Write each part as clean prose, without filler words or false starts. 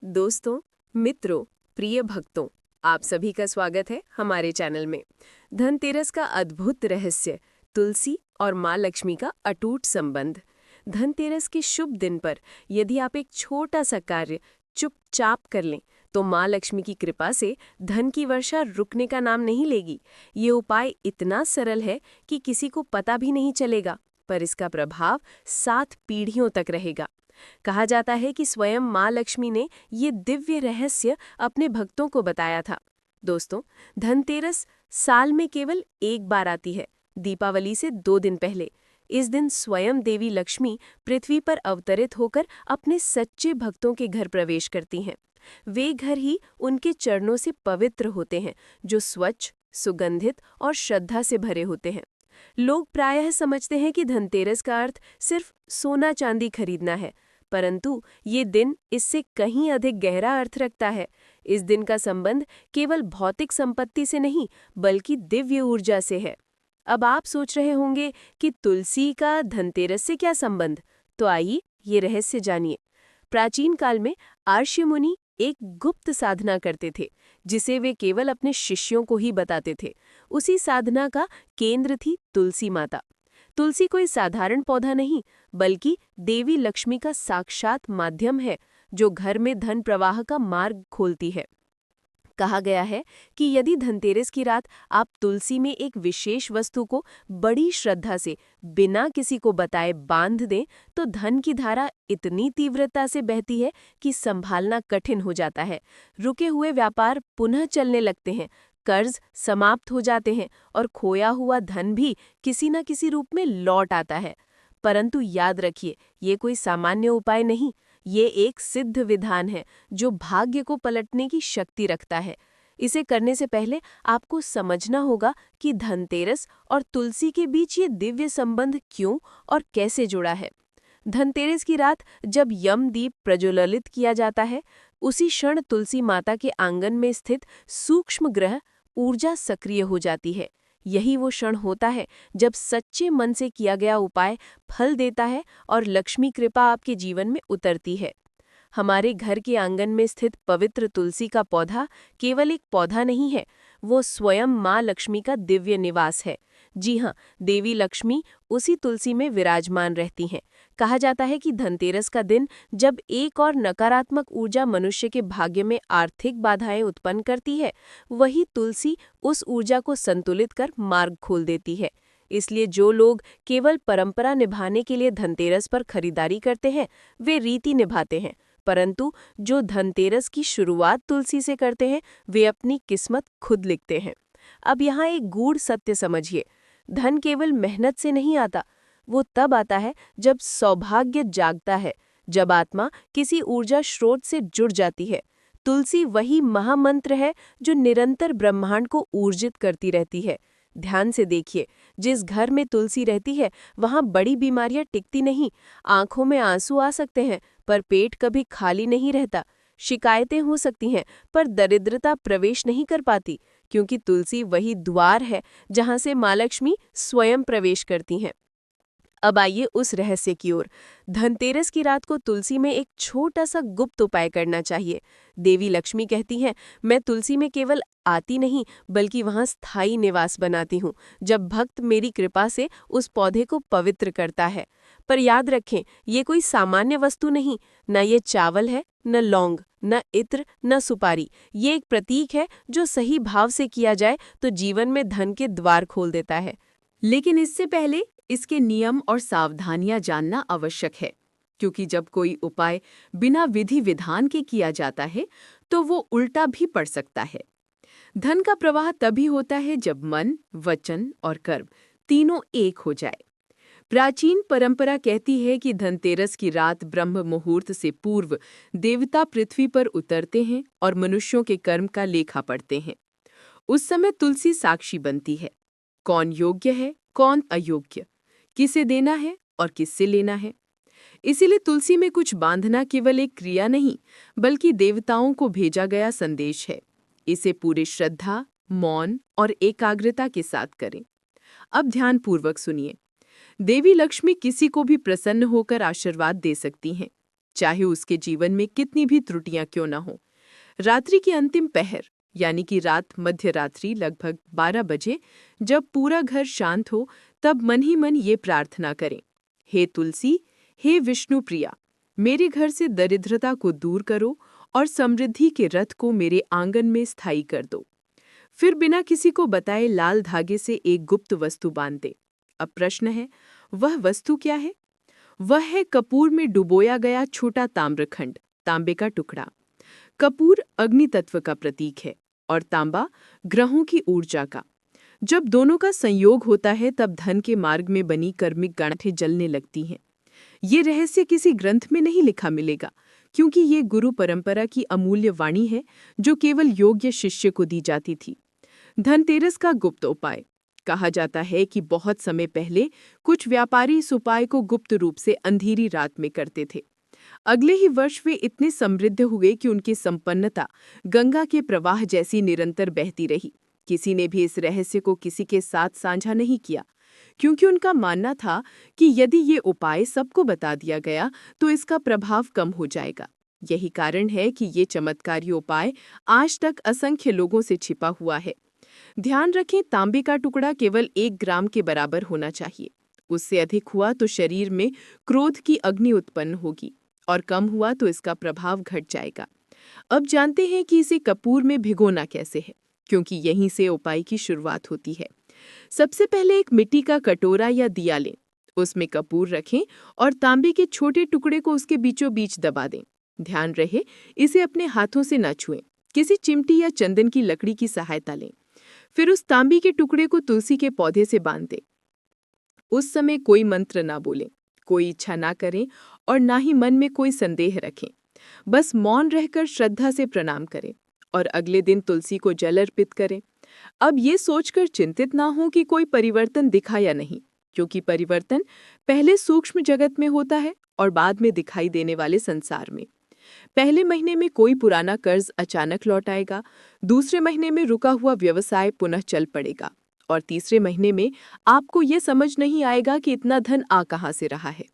दोस्तों, मित्रों, प्रिय भक्तों, आप सभी का स्वागत है हमारे चैनल में। धनतेरस का अद्भुत रहस्य, तुलसी और माँ लक्ष्मी का अटूट संबंध। धनतेरस के शुभ दिन पर यदि आप एक छोटा सा कार्य चुपचाप कर लें तो माँ लक्ष्मी की कृपा से धन की वर्षा रुकने का नाम नहीं लेगी। ये उपाय इतना सरल है कि किसी को पता भी नहीं चलेगा, पर इसका प्रभाव 7 पीढ़ियों तक रहेगा। कहा जाता है कि स्वयं माँ लक्ष्मी ने ये दिव्य रहस्य अपने भक्तों को बताया था। दोस्तों, धनतेरस साल में केवल एक बार आती है, दीपावली से 2 दिन पहले। इस दिन स्वयं देवी लक्ष्मी पृथ्वी पर अवतरित होकर अपने सच्चे भक्तों के घर प्रवेश करती हैं। वे घर ही उनके चरणों से पवित्र होते हैं, जो स्वच्छ, सुगंधित और श्रद्धा से भरे होते हैं। लोग प्रायः समझते हैं कि धनतेरस का अर्थ सिर्फ सोना चांदी खरीदना है, परंतु ये दिन इससे कहीं अधिक गहरा अर्थ रखता है। इस दिन का संबंध केवल भौतिक संपत्ति से नहीं, बल्कि दिव्य ऊर्जा से है। अब आप सोच रहे होंगे कि तुलसी का धनतेरस से क्या संबंध? तो आइए ये रहस्य जानिए। प्राचीन काल में आर्ष्य मुनि एक गुप्त साधना करते थे, जिसे वे केवल अपने शिष्यों को ही बताते थे। उसी साधना का केंद्र थी तुलसी माता। तुलसी कोई साधारण पौधा नहीं, बल्कि देवी लक्ष्मी का साक्षात माध्यम है, जो घर में धन प्रवाह का मार्ग खोलती है। कहा गया है कि यदि धनतेरस की रात आप तुलसी में एक विशेष वस्तु को बड़ी श्रद्धा से बिना किसी को बताए बांध दें, तो धन की धारा इतनी तीव्रता से बहती है कि संभालना कठिन हो जाता है। रुके हुए व्यापार पुनः चलने लगते हैं, कर्ज समाप्त हो जाते हैं और खोया हुआ धन भी किसी न किसी रूप में लौट आता है। परंतु याद रखिए, ये कोई सामान्य उपाय नहीं, ये एक सिद्ध विधान है जो भाग्य को पलटने की शक्ति रखता है। इसे करने से पहले आपको समझना होगा कि धनतेरस और तुलसी के बीच ये दिव्य संबंध क्यों और कैसे जुड़ा है। धनतेरस की रात जब यमदीप प्रज्वलित किया जाता है, उसी क्षण तुलसी माता के आंगन में स्थित सूक्ष्म ग्रह ऊर्जा सक्रिय हो जाती है। यही वो क्षण होता है जब सच्चे मन से किया गया उपाय फल देता है और लक्ष्मी कृपा आपके जीवन में उतरती है। हमारे घर के आंगन में स्थित पवित्र तुलसी का पौधा केवल एक पौधा नहीं है, वो स्वयं माँ लक्ष्मी का दिव्य निवास है। जी हाँ, देवी लक्ष्मी उसी तुलसी में विराजमान रहती हैं। कहा जाता है कि धनतेरस का दिन जब एक और नकारात्मक ऊर्जा मनुष्य के भाग्य में आर्थिक बाधाएं उत्पन्न करती है, वही तुलसी उस ऊर्जा को संतुलित कर मार्ग खोल देती है। इसलिए जो लोग केवल परंपरा निभाने के लिए धनतेरस पर खरीदारी करते हैं, वे रीति निभाते हैं, परंतु जो धनतेरस की शुरुआत तुलसी से करते हैं, वे अपनी किस्मत खुद लिखते हैं। अब यहाँ एक गूढ़ सत्य समझिए, धन केवल मेहनत से नहीं आता, वो तब आता है जब सौभाग्य जागता है, जब आत्मा किसी ऊर्जा स्रोत से जुड़ जाती है। तुलसी वही महामंत्र है जो निरंतर ब्रह्मांड को ऊर्जित करती रहती है। ध्यान से देखिए, जिस घर में तुलसी रहती है, वहाँ बड़ी बीमारियां टिकती नहीं। आंखों में आंसू आ सकते हैं, पर पेट कभी खाली नहीं रहता। शिकायतें हो सकती हैं, पर दरिद्रता प्रवेश नहीं कर पाती, क्योंकि तुलसी वही द्वार है जहाँ से माँ लक्ष्मी स्वयं प्रवेश करती हैं। अब आइए उस रहस्य की ओर। धनतेरस की रात को तुलसी में एक छोटा सा गुप्त उपाय करना चाहिए। देवी लक्ष्मी कहती हैं, मैं तुलसी में केवल आती नहीं, बल्कि वहां स्थायी निवास बनाती हूँ जब भक्त मेरी कृपा से उस पौधे को पवित्र करता है। पर याद रखें, ये कोई सामान्य वस्तु नहीं, न ये चावल है, न लौंग, न इत्र, न सुपारी। ये एक प्रतीक है जो सही भाव से किया जाए तो जीवन में धन के द्वार खोल देता है। लेकिन इससे पहले इसके नियम और सावधानियां जानना आवश्यक है, क्योंकि जब कोई उपाय बिना विधि विधान के किया जाता है तो वो उल्टा भी पड़ सकता है। धन का प्रवाह तभी होता है जब मन, वचन और कर्म तीनों एक हो जाए। प्राचीन परंपरा कहती है कि धनतेरस की रात ब्रह्म मुहूर्त से पूर्व देवता पृथ्वी पर उतरते हैं और मनुष्यों के कर्म का लेखा पढ़ते हैं। उस समय तुलसी साक्षी बनती है, कौन योग्य है, कौन अयोग्य, किसे देना है और किससे लेना है। इसीलिए तुलसी में कुछ बांधना केवल एक क्रिया नहीं, बल्कि देवताओं को भेजा गया संदेश है। इसे पूरे श्रद्धा, मौन और एकाग्रता के साथ करें। अब ध्यानपूर्वक सुनिए। देवी लक्ष्मी किसी को भी प्रसन्न होकर आशीर्वाद दे सकती हैं, चाहे उसके जीवन में कितनी भी त्रुटियां क्यों न हो। रात्रि की अंतिम पहर यानी कि रात मध्य रात्रि लगभग 12 बजे जब पूरा घर शांत हो, तब मन ही मन ये प्रार्थना करें, हे तुलसी, हे विष्णु प्रिया, मेरे घर से दरिद्रता को दूर करो और समृद्धि के रथ को मेरे आंगन में स्थायी कर दो। फिर बिना किसी को बताए लाल धागे से एक गुप्त वस्तु बांध दे। अब प्रश्न है, वह वस्तु क्या है? वह है कपूर में डुबोया गया छोटा ताम्रखंड, तांबे का टुकड़ा। कपूर अग्नि तत्व का प्रतीक है और तांबा ग्रहों की ऊर्जा का। जब दोनों का संयोग होता है तब धन के मार्ग में बनी कर्मिक गांठें जलने लगती हैं। ये रहस्य किसी ग्रंथ में नहीं लिखा मिलेगा, क्योंकि ये गुरु परंपरा की अमूल्य वाणी है जो केवल योग्य शिष्य को दी जाती थी। धनतेरस का गुप्त उपाय। कहा जाता है कि बहुत समय पहले कुछ व्यापारी इस उपाय को गुप्त रूप से अंधेरी रात में करते थे। अगले ही वर्ष वे इतने समृद्ध हुए कि उनकी संपन्नता गंगा के प्रवाह जैसी निरंतर बहती रही। किसी ने भी इस रहस्य को किसी के साथ साझा नहीं किया, क्योंकि उनका मानना था कि यदि ये उपाय सबको बता दिया गया तो इसका प्रभाव कम हो जाएगा। यही कारण है कि ये चमत्कारी उपाय आज तक असंख्य लोगों से छिपा हुआ है। ध्यान रखें, तांबे का टुकड़ा केवल 1 ग्राम के बराबर होना चाहिए। उससे अधिक हुआ तो शरीर में क्रोध की अग्नि उत्पन्न होगी और कम हुआ तो इसका प्रभाव घट जाएगा। अब जानते हैं कि इसे कपूर में भिगोना कैसे है, क्योंकि यहीं से उपाय की शुरुआत होती है। सबसे पहले एक मिट्टी का कटोरा या दिया लें, उसमें कपूर रखें और तांबे के छोटे टुकड़े को उसके बीचों बीच दबा दें। ध्यान रहे, इसे अपने हाथों से न छुएं, किसी चिमटी या चंदन की लकड़ी की सहायता लें। फिर उस तांबे के टुकड़े को तुलसी के पौधे से बांध दें। उस समय कोई मंत्र ना बोलें, कोई इच्छा ना करें और ना ही मन में कोई संदेह रखें। बस मौन रहकर श्रद्धा से प्रणाम करें और अगले दिन तुलसी को जल अर्पित करें। अब ये सोचकर चिंतित ना हो कि कोई परिवर्तन दिखा या नहीं, क्योंकि परिवर्तन पहले सूक्ष्म जगत में होता है और बाद में दिखाई देने वाले संसार में। पहले महीने में कोई पुराना कर्ज अचानक लौट आएगा, दूसरे महीने में रुका हुआ व्यवसाय पुनः चल पड़ेगा और तीसरे महीने में आपको ये समझ नहीं आएगा कि इतना धन आ कहाँ से रहा है।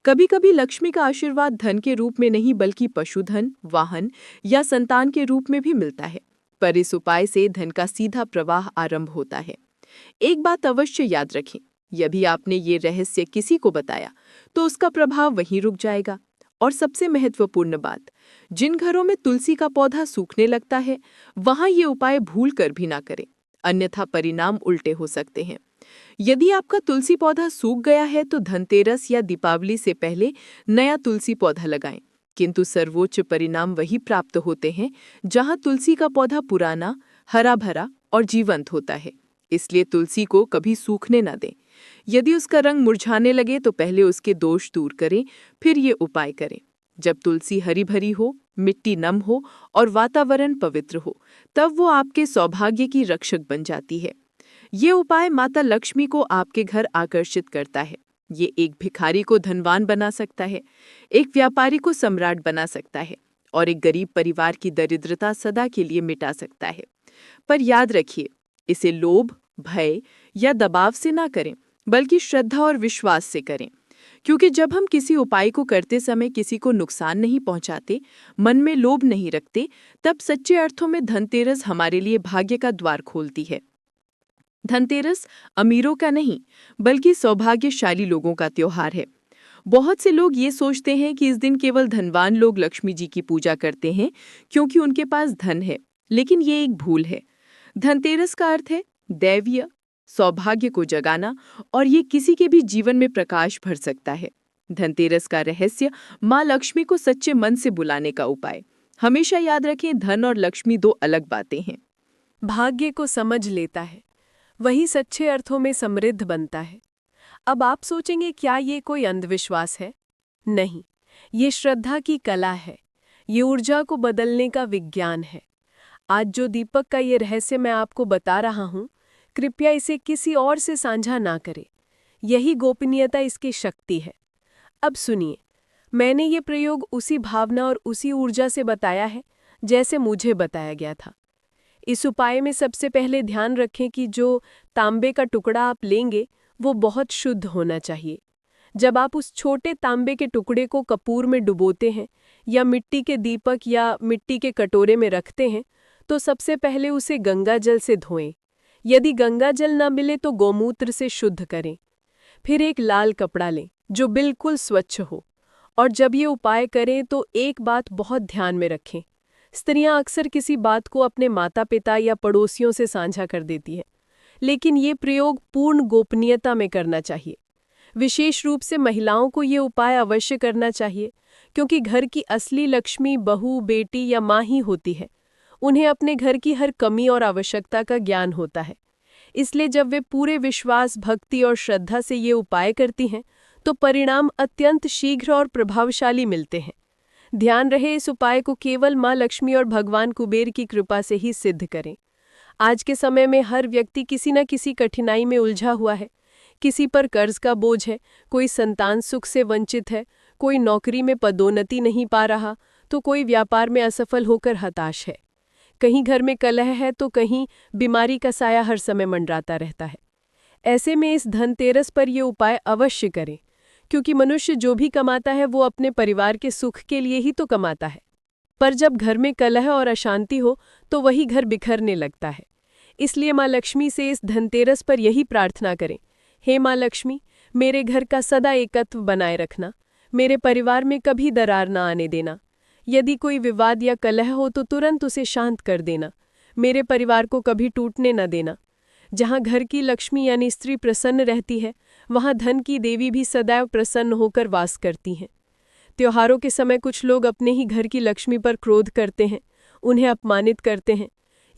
कभी कभी लक्ष्मी का आशीर्वाद धन के रूप में नहीं बल्कि पशुधन, वाहन या संतान के रूप में भी मिलता है, पर इस उपाय से धन का सीधा प्रवाह आरंभ होता है। एक बात अवश्य याद रखें, यदि आपने ये रहस्य किसी को बताया तो उसका प्रभाव वहीं रुक जाएगा। और सबसे महत्वपूर्ण बात, जिन घरों में तुलसी का पौधा सूखने लगता है वहां ये उपाय भूल कर भी ना करें, अन्यथा परिणाम उल्टे हो सकते हैं। यदि आपका तुलसी पौधा सूख गया है तो धनतेरस या दीपावली से पहले नया तुलसी पौधा लगाएं, किंतु सर्वोच्च परिणाम वही प्राप्त होते हैं जहां तुलसी का पौधा पुराना, हरा भरा और जीवंत होता है। इसलिए तुलसी को कभी सूखने न दें। यदि उसका रंग मुरझाने लगे तो पहले उसके दोष दूर करें, फिर ये उपाय करें। जब तुलसी हरी भरी हो, मिट्टी नम हो और वातावरण पवित्र हो, तब वो आपके सौभाग्य की रक्षक बन जाती है। ये उपाय माता लक्ष्मी को आपके घर आकर्षित करता है। ये एक भिखारी को धनवान बना सकता है, एक व्यापारी को सम्राट बना सकता है और एक गरीब परिवार की दरिद्रता सदा के लिए मिटा सकता है। पर याद रखिए, इसे लोभ, भय या दबाव से ना करें, बल्कि श्रद्धा और विश्वास से करें। क्योंकि जब हम किसी उपाय को करते समय किसी को नुकसान नहीं पहुंचाते, मन में लोभ नहीं रखते, तब सच्चे अर्थों में धनतेरस हमारे लिए भाग्य का द्वार खोलती है। धनतेरस अमीरों का नहीं, बल्कि सौभाग्यशाली लोगों का त्योहार है। बहुत से लोग ये सोचते हैं कि इस दिन केवल धनवान लोग लक्ष्मी जी की पूजा करते हैं क्योंकि उनके पास धन है, लेकिन ये एक भूल है। धनतेरस का अर्थ है दैवीय सौभाग्य को जगाना और ये किसी के भी जीवन में प्रकाश भर सकता है। धनतेरस का रहस्य माँ लक्ष्मी को सच्चे मन से बुलाने का उपाय। हमेशा याद रखें, धन और लक्ष्मी दो अलग बातें हैं। भाग्य को समझ लेता है वही सच्चे अर्थों में समृद्ध बनता है। अब आप सोचेंगे, क्या ये कोई अंधविश्वास है? नहीं, ये श्रद्धा की कला है, ये ऊर्जा को बदलने का विज्ञान है। आज जो दीपक का ये रहस्य मैं आपको बता रहा हूँ, कृपया इसे किसी और से साझा ना करें। यही गोपनीयता इसकी शक्ति है। अब सुनिए, मैंने ये प्रयोग उसी भावना और उसी ऊर्जा से बताया है जैसे मुझे बताया गया था। इस उपाय में सबसे पहले ध्यान रखें कि जो तांबे का टुकड़ा आप लेंगे वो बहुत शुद्ध होना चाहिए। जब आप उस छोटे तांबे के टुकड़े को कपूर में डुबोते हैं या मिट्टी के दीपक या मिट्टी के कटोरे में रखते हैं, तो सबसे पहले उसे गंगा जल से धोएं। यदि गंगा जल न मिले तो गौमूत्र से शुद्ध करें। फिर एक लाल कपड़ा लें जो बिल्कुल स्वच्छ हो। और जब ये उपाय करें तो एक बात बहुत ध्यान में रखें। स्त्रियां अक्सर किसी बात को अपने माता पिता या पड़ोसियों से साझा कर देती हैं, लेकिन ये प्रयोग पूर्ण गोपनीयता में करना चाहिए। विशेष रूप से महिलाओं को ये उपाय अवश्य करना चाहिए, क्योंकि घर की असली लक्ष्मी बहू, बेटी या माँ ही होती है। उन्हें अपने घर की हर कमी और आवश्यकता का ज्ञान होता है। इसलिए जब वे पूरे विश्वास, भक्ति और श्रद्धा से ये उपाय करती हैं, तो परिणाम अत्यंत शीघ्र और प्रभावशाली मिलते हैं। ध्यान रहे, इस उपाय को केवल माँ लक्ष्मी और भगवान कुबेर की कृपा से ही सिद्ध करें। आज के समय में हर व्यक्ति किसी न किसी कठिनाई में उलझा हुआ है। किसी पर कर्ज का बोझ है, कोई संतान सुख से वंचित है, कोई नौकरी में पदोन्नति नहीं पा रहा, तो कोई व्यापार में असफल होकर हताश है। कहीं घर में कलह है तो कहीं बीमारी का साया हर समय मंडराता रहता है। ऐसे में इस धनतेरस पर ये उपाय अवश्य करें, क्योंकि मनुष्य जो भी कमाता है वो अपने परिवार के सुख के लिए ही तो कमाता है। पर जब घर में कलह और अशांति हो तो वही घर बिखरने लगता है। इसलिए माँ लक्ष्मी से इस धनतेरस पर यही प्रार्थना करें, हे माँ लक्ष्मी, मेरे घर का सदा एकत्व बनाए रखना, मेरे परिवार में कभी दरार न आने देना। यदि कोई विवाद या कलह हो तो तुरंत उसे शांत कर देना। मेरे परिवार को कभी टूटने न देना। जहाँ घर की लक्ष्मी यानी स्त्री प्रसन्न रहती है, वहाँ धन की देवी भी सदैव प्रसन्न होकर वास करती हैं। त्योहारों के समय कुछ लोग अपने ही घर की लक्ष्मी पर क्रोध करते हैं, उन्हें अपमानित करते हैं।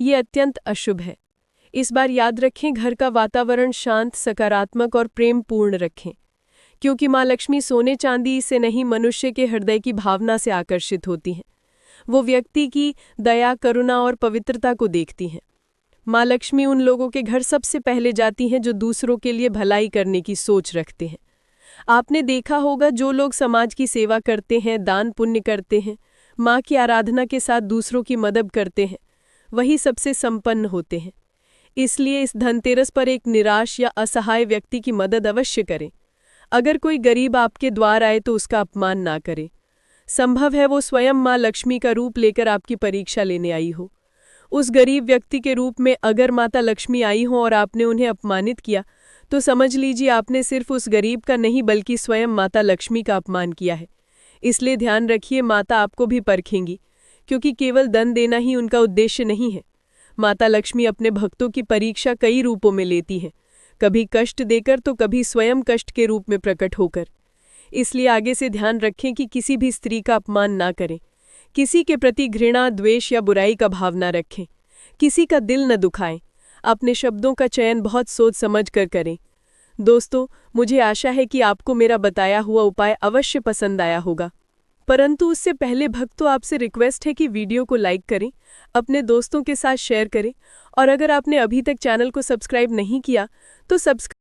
ये अत्यंत अशुभ है। इस बार याद रखें, घर का वातावरण शांत, सकारात्मक और प्रेमपूर्ण रखें, क्योंकि माँ लक्ष्मी सोने चांदी से नहीं, मनुष्य के हृदय की भावना से आकर्षित होती हैं। वो व्यक्ति की दया, करुणा और पवित्रता को देखती हैं। माँ लक्ष्मी उन लोगों के घर सबसे पहले जाती हैं जो दूसरों के लिए भलाई करने की सोच रखते हैं। आपने देखा होगा, जो लोग समाज की सेवा करते हैं, दान पुण्य करते हैं, माँ की आराधना के साथ दूसरों की मदद करते हैं, वही सबसे संपन्न होते हैं। इसलिए इस धनतेरस पर एक निराश या असहाय व्यक्ति की मदद अवश्य करें। अगर कोई गरीब आपके द्वार आए तो उसका अपमान ना करें। संभव है वो स्वयं माँ लक्ष्मी का रूप लेकर आपकी परीक्षा लेने आई हो। उस गरीब व्यक्ति के रूप में अगर माता लक्ष्मी आई हो और आपने उन्हें अपमानित किया, तो समझ लीजिए आपने सिर्फ उस गरीब का नहीं बल्कि स्वयं माता लक्ष्मी का अपमान किया है। इसलिए ध्यान रखिए, माता आपको भी परखेंगी, क्योंकि केवल धन देना ही उनका उद्देश्य नहीं है। माता लक्ष्मी अपने भक्तों की परीक्षा कई रूपों में लेती हैं, कभी कष्ट देकर तो कभी स्वयं कष्ट के रूप में प्रकट होकर। इसलिए आगे से ध्यान रखें कि किसी भी स्त्री का अपमान ना करें, किसी के प्रति घृणा, द्वेष या बुराई का भाव ना रखें, किसी का दिल न दुखाएं। अपने शब्दों का चयन बहुत सोच समझ कर करें। दोस्तों, मुझे आशा है कि आपको मेरा बताया हुआ उपाय अवश्य पसंद आया होगा। परंतु उससे पहले भक्तों, आपसे रिक्वेस्ट है कि वीडियो को लाइक करें, अपने दोस्तों के साथ शेयर करें, और अगर आपने अभी तक चैनल को सब्सक्राइब नहीं किया तो सब्सक्राइब